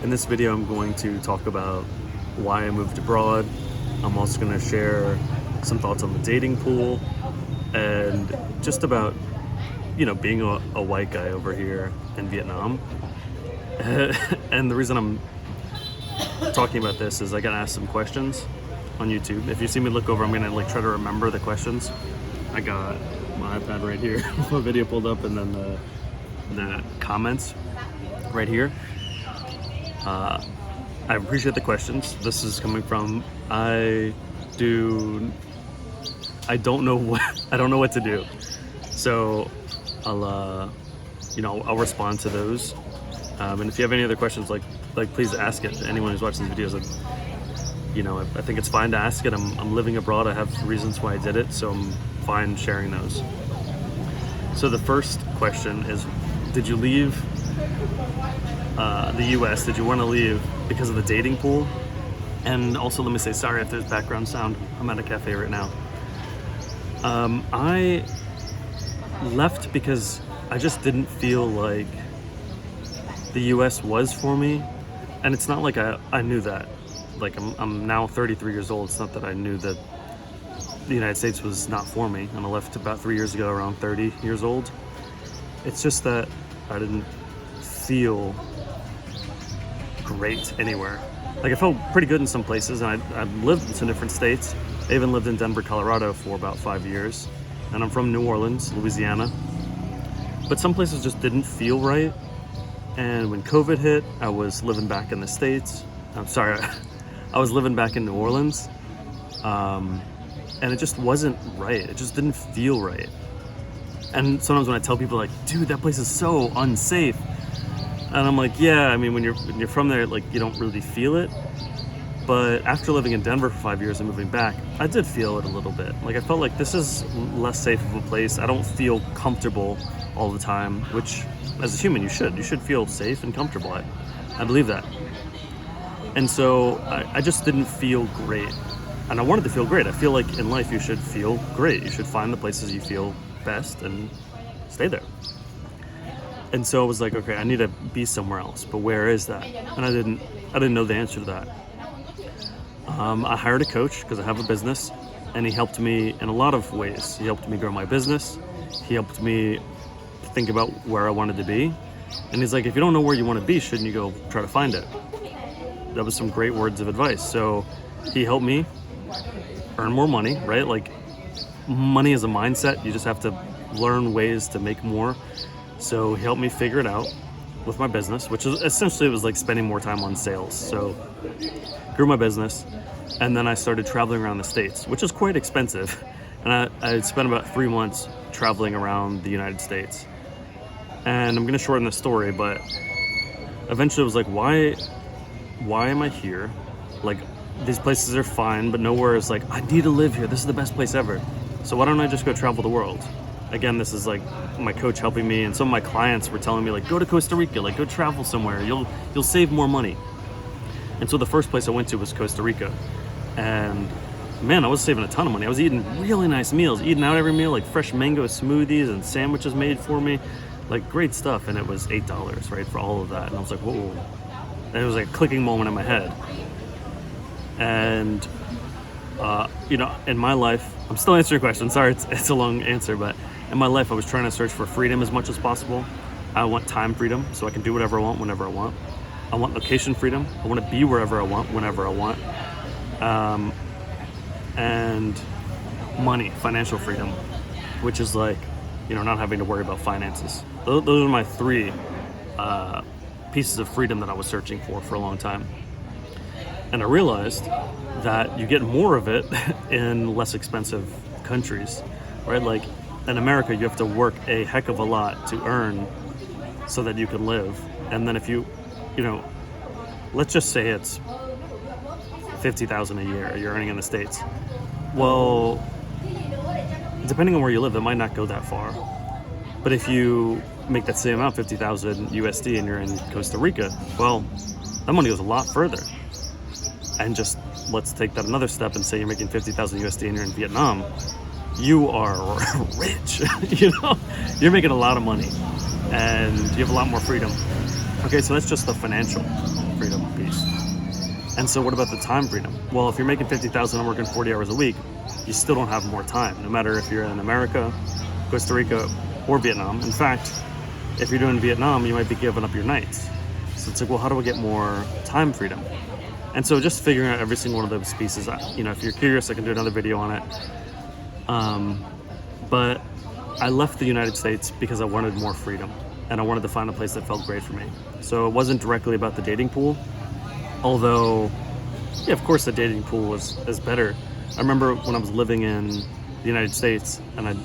In this video, I'm going to talk about why I moved abroad. I'm also going to share some thoughts on the dating pool and just about, being a white guy over here in Vietnam. And the reason I'm talking about this is I got asked some questions on YouTube. If you see me look over, I'm going to try to remember the questions. I got my iPad right here, my video pulled up, and then the comments right here. I appreciate the questions. This is coming from I don't know what to do. So I'll respond to those. And if you have any other questions, please ask it. Anyone who's watching these videos, I think it's fine to ask it. I'm living abroad. I have reasons why I did it, so I'm fine sharing those. So the first question is, did you leave the US? Did you want to leave because of the dating pool? And also, let me say sorry if there's background sound. I'm at a cafe right now. I left because I just didn't feel like the US was for me. And it's not like I knew that. I'm now 33 years old. It's not that I knew that the United States was not for me. And I left about 3 years ago, around 30 years old. It's just that I didn't feel great anywhere. I felt pretty good in some places, and I lived in some different states. I even lived in Denver, Colorado for about 5 years. And I'm from New Orleans, Louisiana. But some places just didn't feel right. And when COVID hit, I was living back in the States. I'm sorry, I was living back in New Orleans. And it just wasn't right. It just didn't feel right. And sometimes when I tell people dude, that place is so unsafe. And I'm like, yeah, when you're from there, you don't really feel it. But after living in Denver for 5 years and moving back, I did feel it a little bit. I felt like this is less safe of a place. I don't feel comfortable all the time, which as a human, you should. You should feel safe and comfortable. I believe that. And so I just didn't feel great. And I wanted to feel great. I feel like in life you should feel great. You should find the places you feel best and stay there. And so I was like, okay, I need to be somewhere else, but where is that? And I didn't know the answer to that. I hired a coach because I have a business, and he helped me in a lot of ways. He helped me grow my business. He helped me think about where I wanted to be. And he's like, if you don't know where you want to be, shouldn't you go try to find it? That was some great words of advice. So he helped me earn more money, right? Money is a mindset. You just have to learn ways to make more. So he helped me figure it out with my business, which is essentially, it was like spending more time on sales. So grew my business, and then I started traveling around the States, which is quite expensive. And I spent about 3 months traveling around the United States. And I'm gonna shorten the story, but eventually it was like, why am I here? These places are fine, but nowhere is I need to live here. This is the best place ever. So why don't I just go travel the world? Again, this is my coach helping me, and some of my clients were telling me go to Costa Rica, go travel somewhere. You'll save more money. And so the first place I went to was Costa Rica. And man, I was saving a ton of money. I was eating really nice meals, eating out every meal, fresh mango smoothies and sandwiches made for me, great stuff. And it was $8, right, for all of that. And I was like, whoa. And it was a clicking moment in my head. And, in my life, I'm still answering your question. Sorry, it's a long answer, but in my life, I was trying to search for freedom as much as possible. I want time freedom, so I can do whatever I want, whenever I want. I want location freedom. I want to be wherever I want, whenever I want. And money, financial freedom, which is not having to worry about finances. Those are my 3 pieces of freedom that I was searching for a long time. And I realized that you get more of it in less expensive countries, right? In America, you have to work a heck of a lot to earn so that you can live. And then if let's just say it's $50,000 a year you're earning in the States. Well, depending on where you live, it might not go that far. But if you make that same amount, 50,000 USD, and you're in Costa Rica, well, that money goes a lot further. And just let's take that another step and say you're making 50,000 USD and you're in Vietnam. You are rich, you're making a lot of money and you have a lot more freedom. Okay, so that's just the financial. freedom piece. And so what about the time freedom? Well, if you're making 50,000 and working 40 hours a week, you still don't have more time, no matter if you're in America, Costa Rica, or Vietnam. In fact, if you're doing Vietnam, you might be giving up your nights. So it's like, well, how do I get more time freedom? And so just figuring out every single one of those pieces, if you're curious, I can do another video on it. But I left the United States because I wanted more freedom, and I wanted to find a place that felt great for me. So it wasn't directly about the dating pool, although, yeah, of course the dating pool is better. I remember when I was living in the United States, and I'd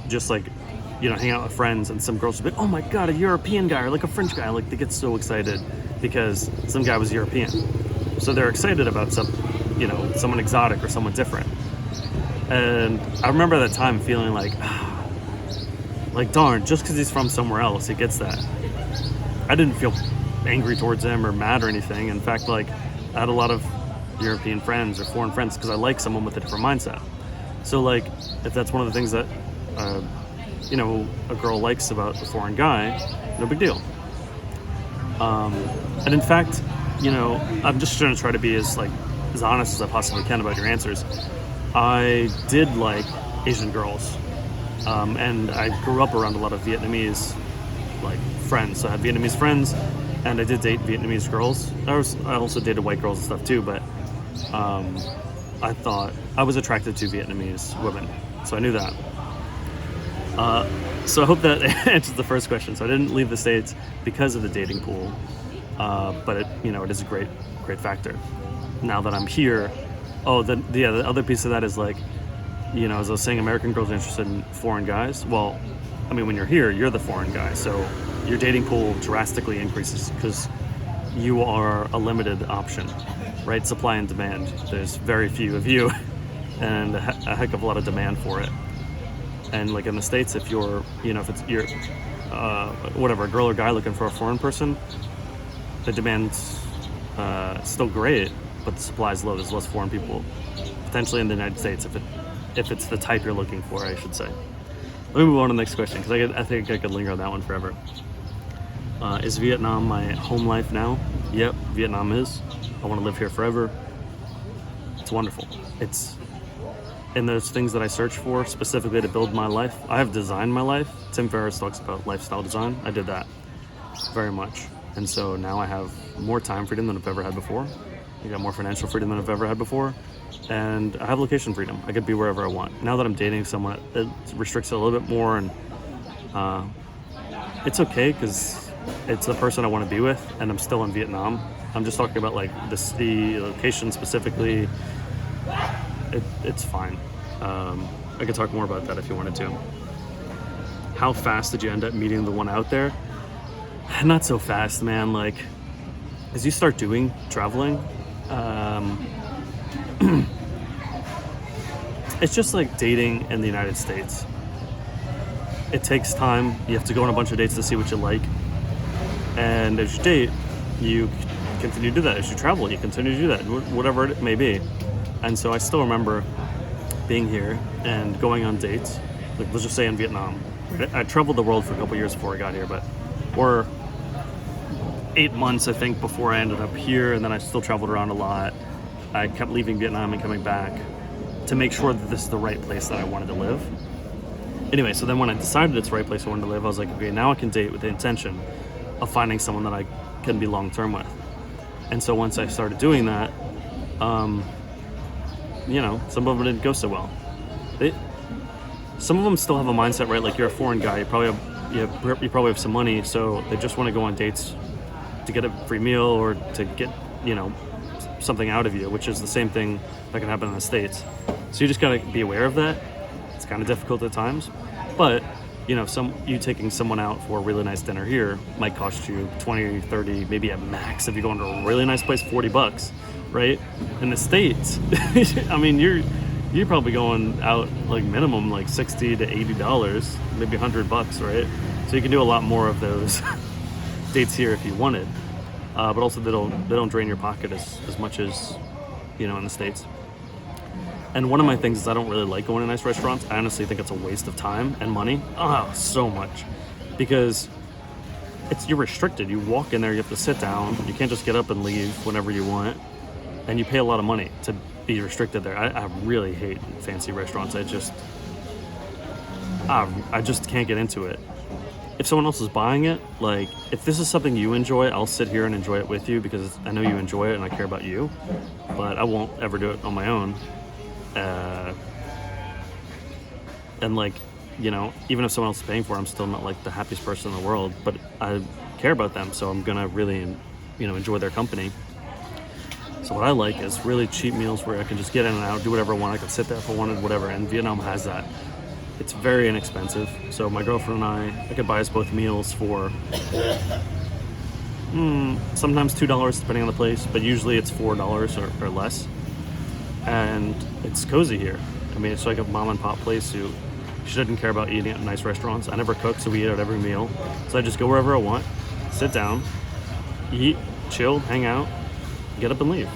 just hang out with friends, and some girls would be like, oh my God, a European guy, or like a French guy. Like, they get so excited because some guy was European. So they're excited about someone exotic or someone different. And I remember at that time feeling like darn, just because he's from somewhere else, he gets that. I didn't feel angry towards him or mad or anything. In fact, I had a lot of European friends or foreign friends because I like someone with a different mindset. So if that's one of the things that a girl likes about a foreign guy, no big deal. And in fact, I'm just going to try to be as honest as I possibly can about your answers. I did like Asian girls, and I grew up around a lot of Vietnamese friends. So I had Vietnamese friends, and I did date Vietnamese girls. I also dated white girls and stuff too, but I thought I was attracted to Vietnamese women, so I knew that. So I hope that answers the first question. So I didn't leave the States because of the dating pool, but it is a great factor. Now that I'm here, the other piece of that is as I was saying, American girls are interested in foreign guys. Well, I mean, when you're here, you're the foreign guy, so your dating pool drastically increases because you are a limited option, right? Supply and demand. There's very few of you, and a heck of a lot of demand for it. And in the States, if you're, if you're a girl or guy looking for a foreign person, the demand's still great, but the supply is low. There's less foreign people potentially in the United States if it's the type you're looking for, I should say. Let me move on to the next question, because I think I could linger on that one forever. Is Vietnam my home life now? Yep, Vietnam is. I want to live here forever. It's wonderful. And those things that I search for specifically to build my life, I have designed my life. Tim Ferriss talks about lifestyle design. I did that very much. And so now I have more time freedom than I've ever had before. I got more financial freedom than I've ever had before. And I have location freedom. I could be wherever I want. Now that I'm dating someone, it restricts it a little bit more. And it's okay because it's the person I want to be with, and I'm still in Vietnam. I'm just talking about the location specifically. It's fine. I could talk more about that if you wanted to. How fast did you end up meeting the one out there? Not so fast, man. As you start doing traveling, it's just like dating in the United States. It takes time. You have to go on a bunch of dates to see what you like. And as you date, you continue to do that. As you travel, you continue to do that, whatever it may be. And so I still remember being here and going on dates. Let's just say in Vietnam. I traveled the world for a couple years before I got here, or 8 months, I think, before I ended up here, and then I still traveled around a lot. I kept leaving Vietnam and coming back to make sure that this is the right place that I wanted to live. Anyway, so then when I decided it's the right place I wanted to live, I was like, okay, now I can date with the intention of finding someone that I can be long-term with. And so once I started doing that, some of them didn't go so well. Some of them still have a mindset, right? You're a foreign guy, you probably have some money, so they just want to go on dates to get a free meal or to get, something out of you, which is the same thing that can happen in the States. So you just gotta be aware of that. It's kind of difficult at times, but you taking someone out for a really nice dinner here might cost you 20, 30, maybe at max, if you go into a really nice place, $40, right? In the States, I mean, you're probably going out minimum $60 to $80, maybe $100, right? So you can do a lot more of those dates here if you wanted, but also they don't drain your pocket as much as in the States. And one of my things is I don't really like going to nice restaurants. I honestly think it's a waste of time and money. So much, because you're restricted. You walk in there, you have to sit down. You can't just get up and leave whenever you want, and you pay a lot of money to be restricted there. I really hate fancy restaurants. I just can't get into it. If someone else is buying it, like if this is something you enjoy, I'll sit here and enjoy it with you because I know you enjoy it and I care about you. But I won't ever do it on my own. And like, you know, even if someone else is paying for it, I'm still not like the happiest person in the world, but I care about them, so I'm gonna really, you know, enjoy their company. So what I like is really cheap meals where I can just get in and out, do whatever I want. I can sit there if I wanted, whatever, and Vietnam has that. It's very inexpensive. So my girlfriend and I could buy us both meals for sometimes $2 depending on the place, but usually it's $4 or less. And it's cozy here. I mean, it's like a mom and pop place who she doesn't care about eating at nice restaurants. I never cook, so we eat at every meal. So I just go wherever I want, sit down, eat, chill, hang out, get up and leave.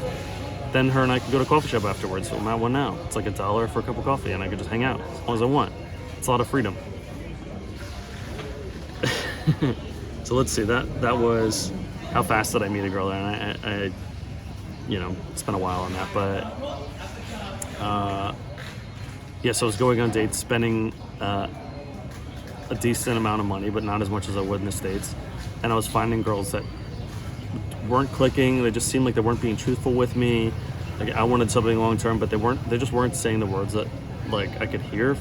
Then her and I can go to a coffee shop afterwards. So I'm at one now. It's like $1 for a cup of coffee, and I can just hang out as long as I want. It's a lot of freedom. So let's see. That was how fast did I meet a girl there, and I you know, spent a while on that, but yeah. So I was going on dates, spending a decent amount of money, but not as much as I would in the States, and I was finding girls that weren't clicking. They just seemed like they weren't being truthful with me. Like I wanted something long term, but they just weren't saying the words that like I could hear.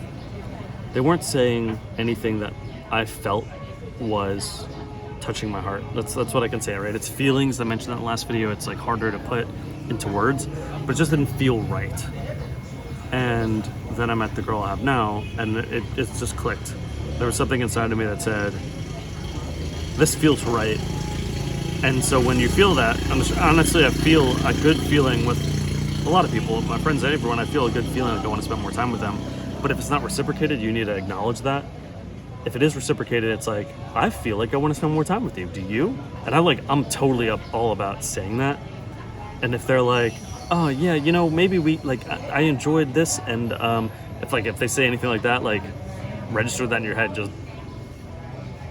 They weren't saying anything that I felt was touching my heart. That's what I can say, right? It's feelings. I mentioned that in the last video. It's like harder to put into words, but it just didn't feel right. And then I met the girl I have now, and it just clicked. There was something inside of me that said, this feels right. And so when you feel that, honestly, I feel a good feeling with a lot of people, my friends and everyone. I feel a good feeling like I want to spend more time with them. But if it's not reciprocated, you need to acknowledge that. If it is reciprocated, it's like, I feel like I want to spend more time with you. Do you? And I'm totally all about saying that. And if they're like, oh yeah, you know, maybe we like, I enjoyed this, and if they say anything like that, like register that in your head. Just,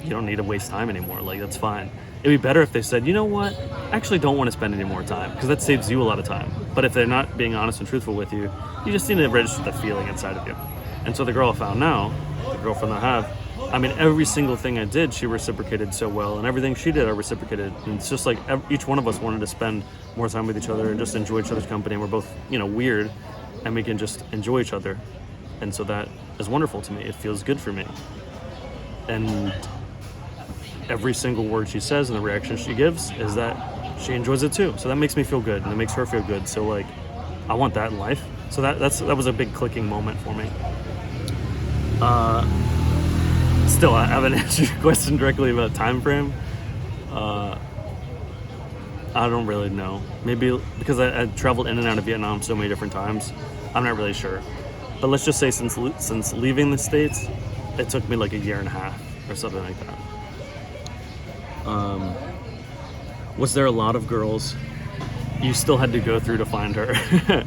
you don't need to waste time anymore. Like that's fine. It'd be better if they said, you know what, I actually don't want to spend any more time, because that saves you a lot of time. But if they're not being honest and truthful with you, you just need to register the feeling inside of you. And so the girl I found now, the girlfriend I have, I mean, every single thing I did, she reciprocated so well, and everything she did, I reciprocated. And it's just like each one of us wanted to spend more time with each other and just enjoy each other's company. And we're both, you know, weird, and we can just enjoy each other. And so that is wonderful to me. It feels good for me. And every single word she says and the reaction she gives is that she enjoys it too. So that makes me feel good, and it makes her feel good. So like, I want that in life. So that was a big clicking moment for me. Still, I haven't answered your question directly about time frame. I don't really know. Maybe because I traveled in and out of Vietnam so many different times, I'm not really sure. But let's just say since leaving the States, it took me like a year and a half or something like that. Was there a lot of girls you still had to go through to find her?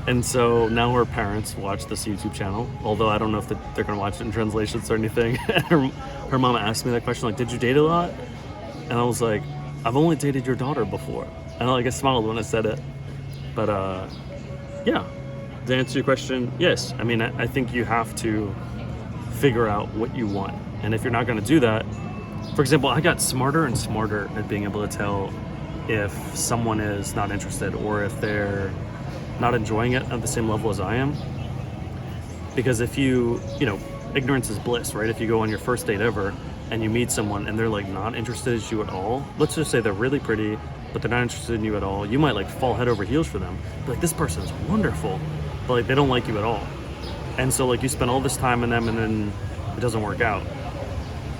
And so now her parents watch this YouTube channel, although I don't know if they're going to watch it in translations or anything. her mama asked me that question, like, did you date a lot? And I was like, I've only dated your daughter before. And I smiled when I said it. But yeah, to answer your question, yes. I mean, I think you have to figure out what you want. And if you're not going to do that, for example, I got smarter and smarter at being able to tell if someone is not interested or if they're not enjoying it at the same level as I am. Because if you know, ignorance is bliss, right? If you go on your first date ever and you meet someone and they're like not interested in you at all, let's just say they're really pretty, but they're not interested in you at all, you might like fall head over heels for them. But like, this person is wonderful, but like they don't like you at all. And so like you spend all this time in them and then it doesn't work out.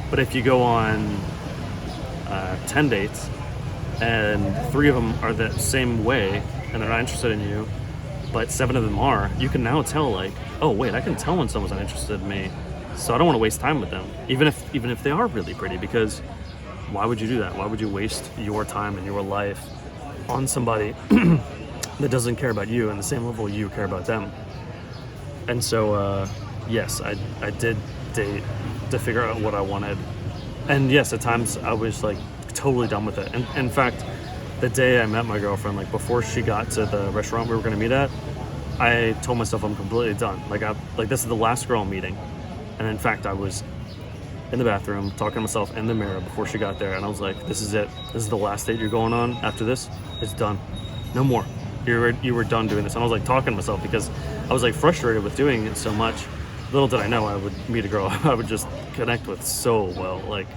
But if you go on 10 dates and 3 of them are the same way and they're not interested in you, but 7 of them are, you can now tell like, oh wait, I can tell when someone's not interested in me, so I don't want to waste time with them, even if they are really pretty, because why would you do that? Why would you waste your time and your life on somebody that doesn't care about you on the same level you care about them? And so yes, I did date to figure out what I wanted, And yes, at times I was like totally done with it. And in fact, the day I met my girlfriend, like before she got to the restaurant we were gonna meet at, I told myself I'm completely done. Like this is the last girl I'm meeting. And in fact, I was in the bathroom talking to myself in the mirror before she got there, and I was like, this is it. This is the last date you're going on. After this, it's done. No more. You were done doing this. And I was like talking to myself because I was like frustrated with doing it so much. Little did I know I would meet a girl I would just connect with so well. Like,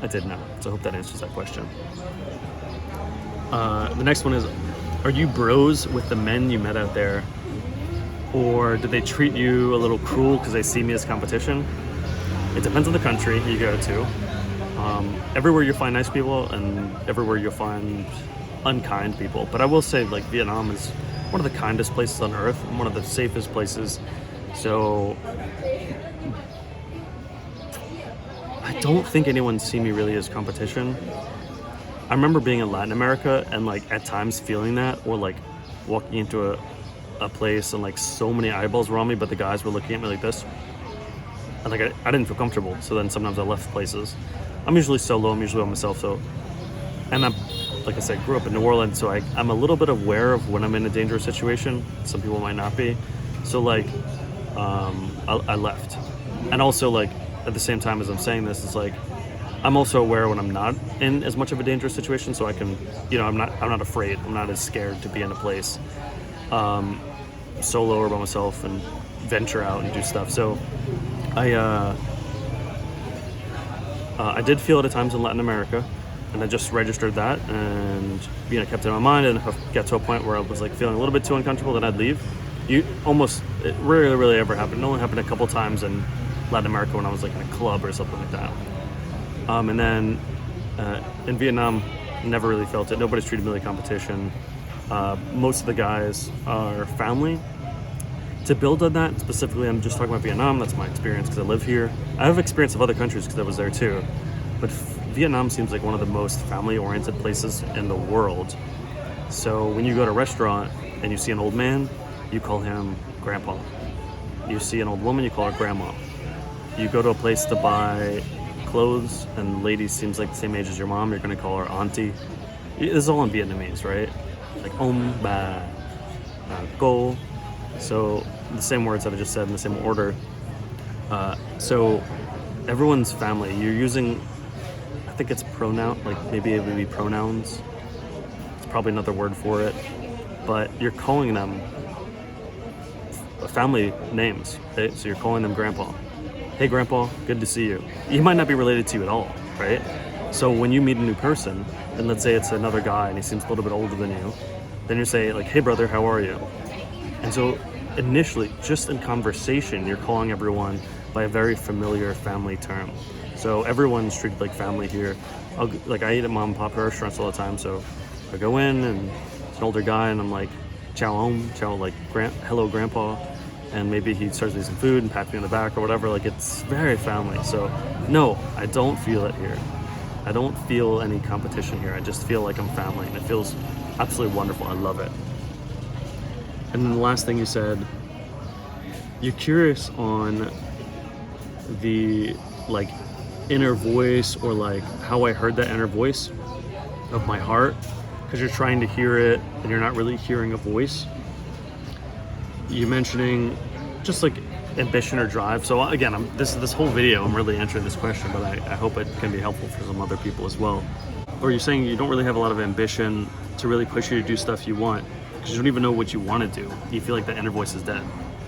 I did not. So I hope that answers that question. The next one is, are you bros with the men you met out there? Or did they treat you a little cruel because they see me as competition? It depends on the country you go to. Everywhere you'll find nice people, and everywhere you'll find unkind people. But I will say, like, Vietnam is one of the kindest places on earth, and one of the safest places. So I don't think anyone see me really as competition. I remember being in Latin America and like at times feeling that, or like walking into a place and like so many eyeballs were on me, but the guys were looking at me like this. And like I didn't feel comfortable. So then sometimes I left places. I'm usually solo, I'm usually by myself. So, and I'm, like I said, grew up in New Orleans, so I'm a little bit aware of when I'm in a dangerous situation. Some people might not be. So like, I left. And also like, at the same time as I'm saying this, it's like, I'm also aware when I'm not in as much of a dangerous situation, so I can, I'm not afraid. I'm not as scared to be in a place solo or by myself and venture out and do stuff. So I did feel it at times in Latin America, and I just registered that and kept it in my mind. And if I get to a point where I was like feeling a little bit too uncomfortable, then I'd leave. It rarely ever happened. It only happened a couple times in Latin America when I was like in a club or something like that. And then in Vietnam, never really felt it. Nobody's treated me like competition. Most of the guys are family. To build on that, specifically, I'm just talking about Vietnam. That's my experience because I live here. I have experience of other countries because I was there too. But Vietnam seems like one of the most family-oriented places in the world. So when you go to a restaurant and you see an old man, you call him grandpa. You see an old woman, you call her grandma. You go to a place to buy clothes and lady seems like the same age as your mom, you're going to call her auntie. This is all in Vietnamese, right? Like ba, go. So the same words that I just said in the same order. So everyone's family. You're using, I think it's pronoun, like maybe it would be pronouns. It's probably another word for it. But you're calling them family names. Okay? So you're calling them grandpa. Hey grandpa, good to see you. He might not be related to you at all, right? So when you meet a new person, and let's say it's another guy and he seems a little bit older than you, then you say like, hey brother, how are you? And so initially, just in conversation, you're calling everyone by a very familiar family term. So everyone's treated like family here. I eat at mom and pop restaurants all the time, so I go in and it's an older guy and I'm like, ciao om, ciao, like hello grandpa. And maybe he serves me some food and pats me on the back or whatever. Like, it's very family. So no, I don't feel it here. I don't feel any competition here. I just feel like I'm family, and it feels absolutely wonderful. I love it. And then the last thing you said, you're curious on the like inner voice, or like how I heard that inner voice of my heart, because you're trying to hear it and you're not really hearing a voice. You mentioning just like ambition or drive. So again, this whole video, I'm really answering this question, but I hope it can be helpful for some other people as well. Or you're saying you don't really have a lot of ambition to really push you to do stuff you want, because you don't even know what you want to do. You feel like the inner voice is dead.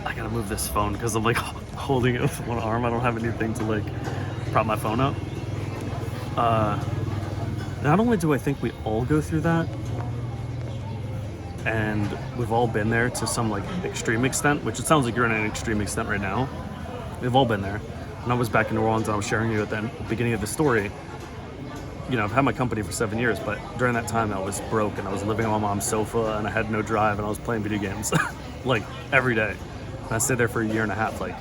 I gotta move this phone because I'm like holding it with one arm. I don't have anything to like prop my phone up. Not only do I think we all go through that, and we've all been there to some like extreme extent, which it sounds like you're in an extreme extent right now. We've all been there. When I was back in New Orleans and I was sharing you at the beginning of the story, I've had my company for 7 years, but during that time I was broke and I was living on my mom's sofa and I had no drive and I was playing video games like every day. And I stayed there for a year and a half. Like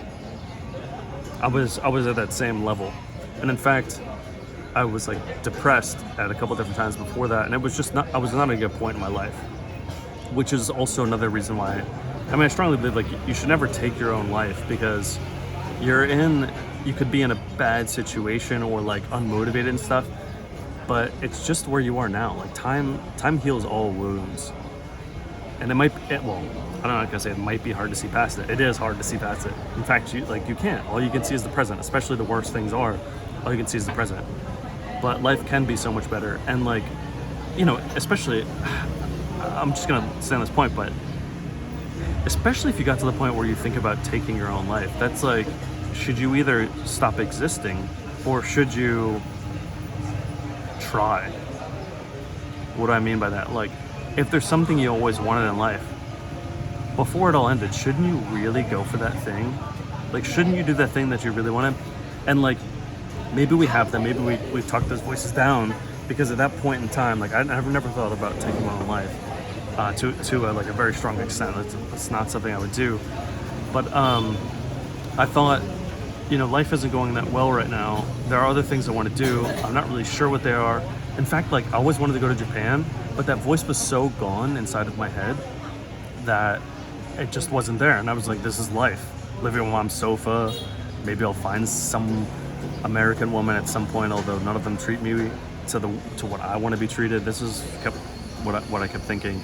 I was at that same level. And in fact, I was like depressed at a couple different times before that, and it was just not, I was not at a good point in my life. Which is also another reason why, I strongly believe like you should never take your own life, because you you could be in a bad situation or like unmotivated and stuff, but it's just where you are now. Like time heals all wounds. And well, I'm not gonna say it might be hard to see past it. It is hard to see past it. In fact, you can't. All you can see is the present, especially the worst things are. All you can see is the present. But life can be so much better. And like, especially, I'm just gonna say on this point, but especially if you got to the point where you think about taking your own life, that's like, should you either stop existing or should you try? What do I mean by that? Like, if there's something you always wanted in life, before it all ended, shouldn't you really go for that thing? Like, shouldn't you do that thing that you really wanted? And like, maybe we have them, maybe we've talked those voices down, because at that point in time, like, I've never thought about taking my own life to like a very strong extent. It's not something I would do. But I thought, life isn't going that well right now. There are other things I want to do. I'm not really sure what they are. In fact, like, I always wanted to go to Japan, but that voice was so gone inside of my head that it just wasn't there. And I was like, this is life. Living on my mom's sofa. Maybe I'll find some American woman at some point, although none of them treat me to what I want to be treated. This is what I kept thinking.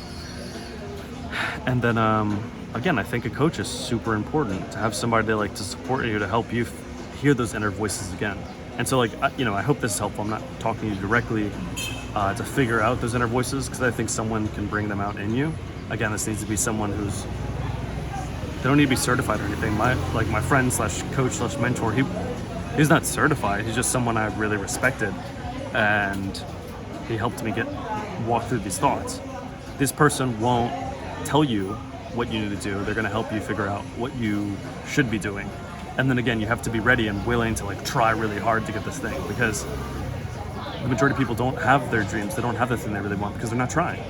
And then again, I think a coach is super important, to have somebody to support you, to help you hear those inner voices again. And so, I hope this is helpful. I'm not talking to you directly to figure out those inner voices, because I think someone can bring them out in you. Again, this needs to be someone they don't need to be certified or anything. My friend / coach / mentor, he's not certified. He's just someone I really respected, and he helped me walk through these thoughts. This person won't tell you what you need to do. They're going to help you figure out what you should be doing. And then again, you have to be ready and willing to try really hard to get this thing, because the majority of people don't have their dreams. They don't have the thing they really want because they're not trying.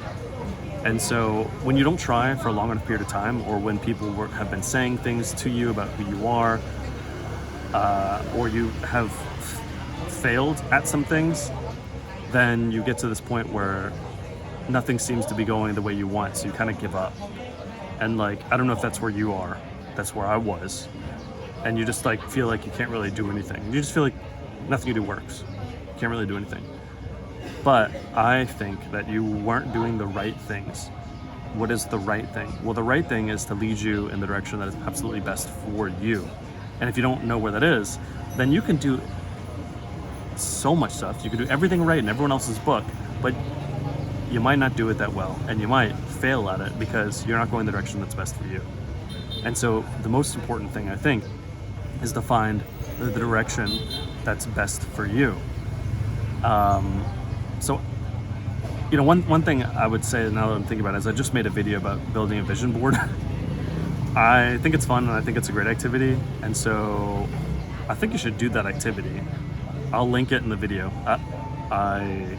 And so when you don't try for a long enough period of time, or when people have been saying things to you about who you are, or you have failed at some things, then you get to this point where nothing seems to be going the way you want, so you kind of give up. And I don't know if that's where you are. That's where I was. And you just feel like you can't really do anything. You just feel like nothing you do works. You can't really do anything. But I think that you weren't doing the right things. What is the right thing? Well, the right thing is to lead you in the direction that is absolutely best for you. And if you don't know where that is, then you can do so much stuff. You can do everything right in everyone else's book, but you might not do it that well, and you might fail at it because you're not going the direction that's best for you. And so the most important thing, I think, is to find the direction that's best for you. So, one thing I would say now that I'm thinking about it is I just made a video about building a vision board. I think it's fun, and I think it's a great activity, and so I think you should do that activity. I'll link it in the video. I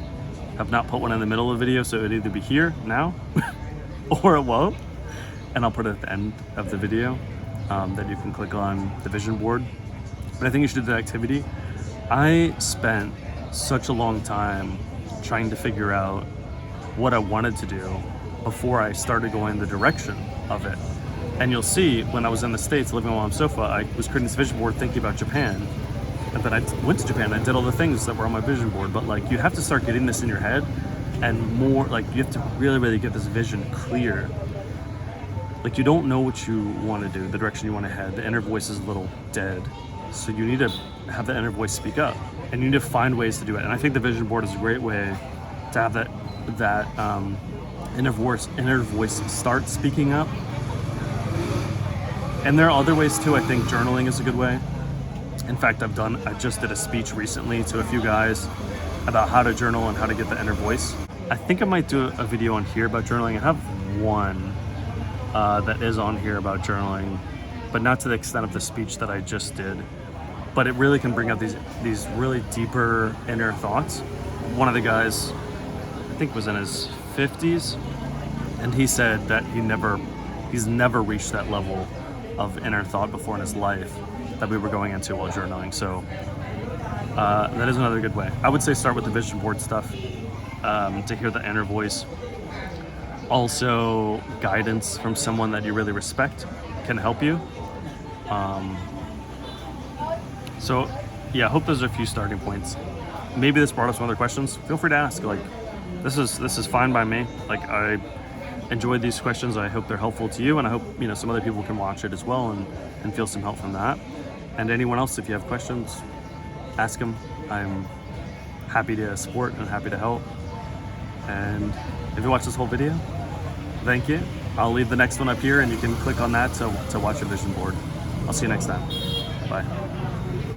have not put one in the middle of the video, so it'd either be here now or it won't, and I'll put it at the end of the video that you can click on the vision board. But I think you should do that activity. I spent such a long time trying to figure out what I wanted to do before I started going the direction of it. And you'll see, when I was in the States living on my mom's sofa, I was creating this vision board thinking about Japan. And then I went to Japan, I did all the things that were on my vision board. But you have to start getting this in your head, and more, you have to really, really get this vision clear. You don't know what you want to do, the direction you want to head. The inner voice is a little dead. So you need to have the inner voice speak up, and you need to find ways to do it. And I think the vision board is a great way to have that inner voice start speaking up. And there are other ways too. I think journaling is a good way. In fact, I just did a speech recently to a few guys about how to journal and how to get the inner voice. I think I might do a video on here about journaling. I have one that is on here about journaling, but not to the extent of the speech that I just did. But it really can bring out these really deeper inner thoughts. One of the guys, I think, was in his 50s, and he said that he's never reached that level of inner thought before in his life that we were going into while journaling. So that is another good way. I would say start with the vision board stuff to hear the inner voice. Also, guidance from someone that you really respect can help you. So yeah, I hope those are a few starting points. Maybe this brought up some other questions. Feel free to ask. Like, this is fine by me. Like, I enjoyed these questions. I hope they're helpful to you, and I hope, you know, some other people can watch it as well and feel some help from that. And anyone else, if you have questions, ask them. I'm happy to support and happy to help. And if you watch this whole video, thank you. I'll leave the next one up here, and you can click on that to watch a vision board. I'll see you next time. Bye.